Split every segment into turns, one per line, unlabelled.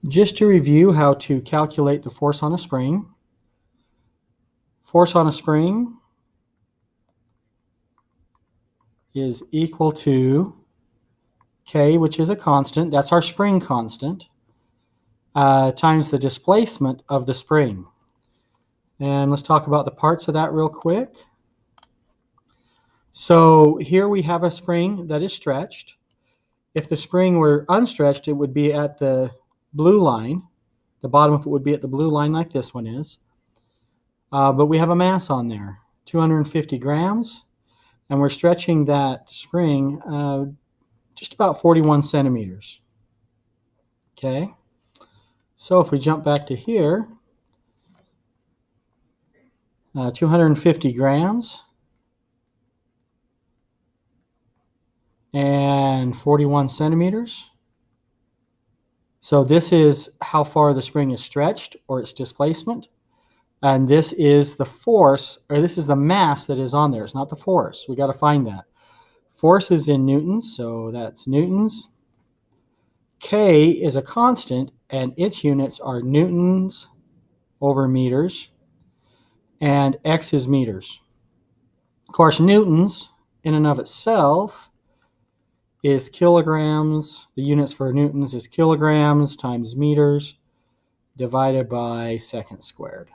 Just to review how to calculate the force on a spring. Force on a spring is equal to K, which is a constant, that's our spring constant, times the displacement of the spring. And let's talk about the parts of that real quick. So here we have a spring that is stretched. If the spring were unstretched, it would be at the blue line. The bottom of it would be at the blue line like this one is. But we have a mass on there, 250 grams, and we're stretching that spring just about 41 centimeters. Okay, so if we jump back to here, 250 grams and 41 centimeters. So this is how far the spring is stretched, or its displacement. And this is the force, or this is the mass that is on there. It's not the force. We got to find that. Force is in newtons, so that's newtons. K is a constant, and its units are newtons over meters, and X is meters. Of course, newtons in and of itself is kilograms. The units for newtons is kilograms times meters divided by seconds squared.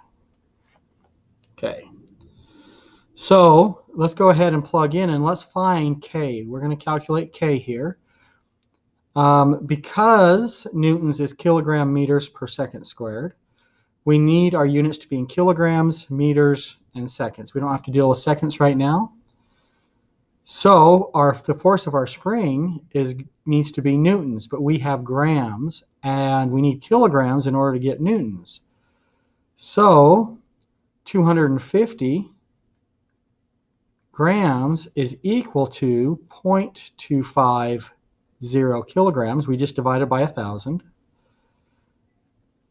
Okay, so let's go ahead and plug in and let's find K. We're going to calculate K here. Because newtons is kilogram meters per second squared, we need our units to be in kilograms, meters, and seconds. We don't have to deal with seconds right now. So the force of our spring needs to be newtons, but we have grams, and we need kilograms in order to get newtons. So 250 grams is equal to 0.250 kilograms. We just divided by 1,000.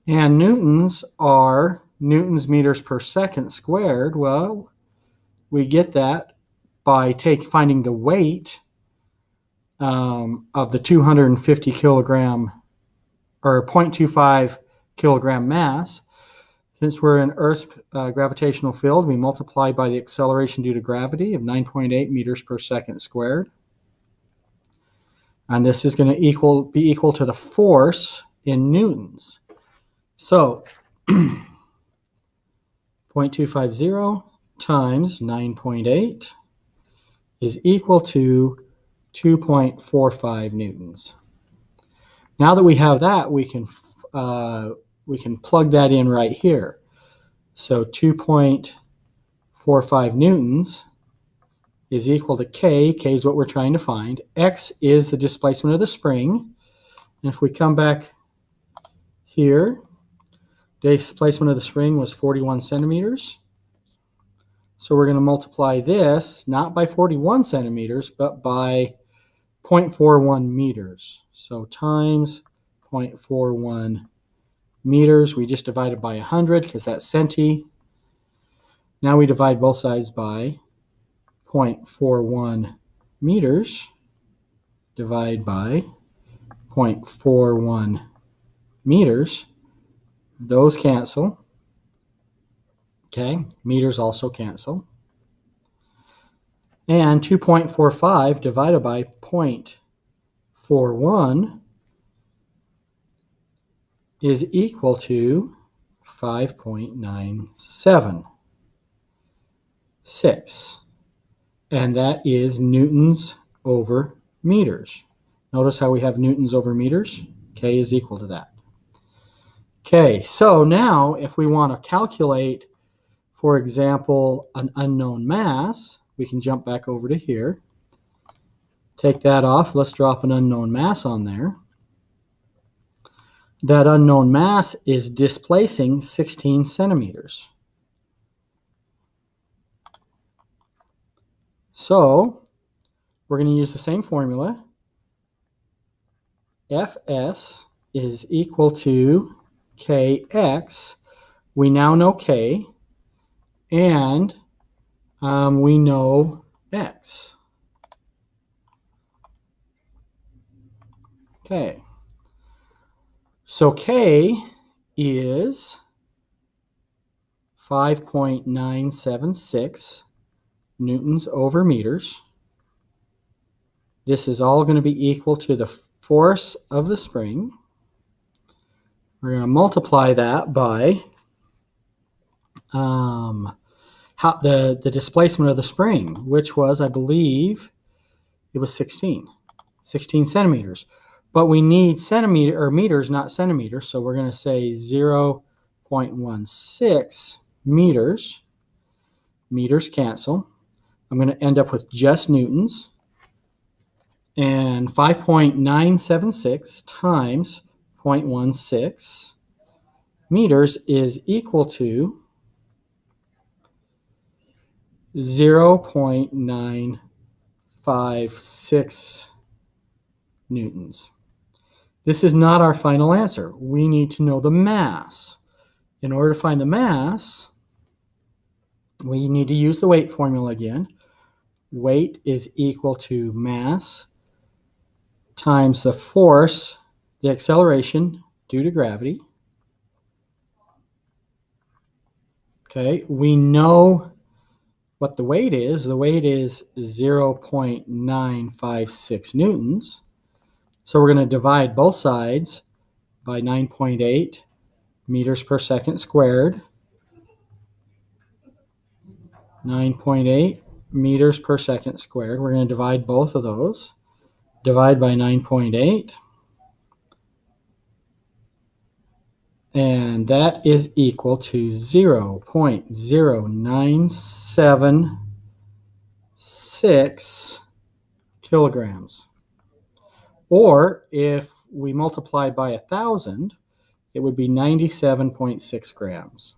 And newtons are newtons meters per second squared. Well, we get that by finding the weight of the 250 kilogram or 0.25 kilogram mass. Since we're in Earth's gravitational field, we multiply by the acceleration due to gravity of 9.8 meters per second squared. And this is going to be equal to the force in newtons. So 0.250 times 9.8 is equal to 2.45 newtons. Now that we have that, we can plug that in right here. So 2.45 newtons is equal to K. K is what we're trying to find. X is the displacement of the spring. And if we come back here, the displacement of the spring was 41 centimeters. So we're going to multiply this, not by 41 centimeters, but by 0.41 meters. So times 0.41 meters. We just divided by 100 because that's centi. Now we divide both sides by 0.41 meters. Divide by 0.41 meters. Those cancel. Okay, meters also cancel. And 2.45 divided by 0.41 is equal to 5.976. And that is newtons over meters. Notice how we have newtons over meters? K is equal to that. Okay, so now if we want to calculate, for example, an unknown mass, we can jump back over to here. Take that off. Let's drop an unknown mass on there. That unknown mass is displacing 16 centimeters. So we're going to use the same formula. Fs is equal to Kx. We now know K, and we know X. Okay. So K is 5.976 newtons over meters. This is all going to be equal to the force of the spring. We're going to multiply that by the displacement of the spring, which was, I believe, it was 16 centimeters. But we need centimeter or meters, not centimeters, so we're going to say 0.16 meters. Meters cancel. I'm going to end up with just newtons. And 5.976 times 0.16 meters is equal to 0.956 newtons. This is not our final answer. We need to know the mass. In order to find the mass, we need to use the weight formula again. Weight is equal to mass times the force, the acceleration due to gravity. Okay, we know what the weight is. The weight is 0.956 newtons. So we're going to divide both sides by 9.8 meters per second squared. 9.8 meters per second squared. We're going to divide both of those. Divide by 9.8. And that is equal to 0.0976 kilograms. Or if we multiply by 1,000, it would be 97.6 grams.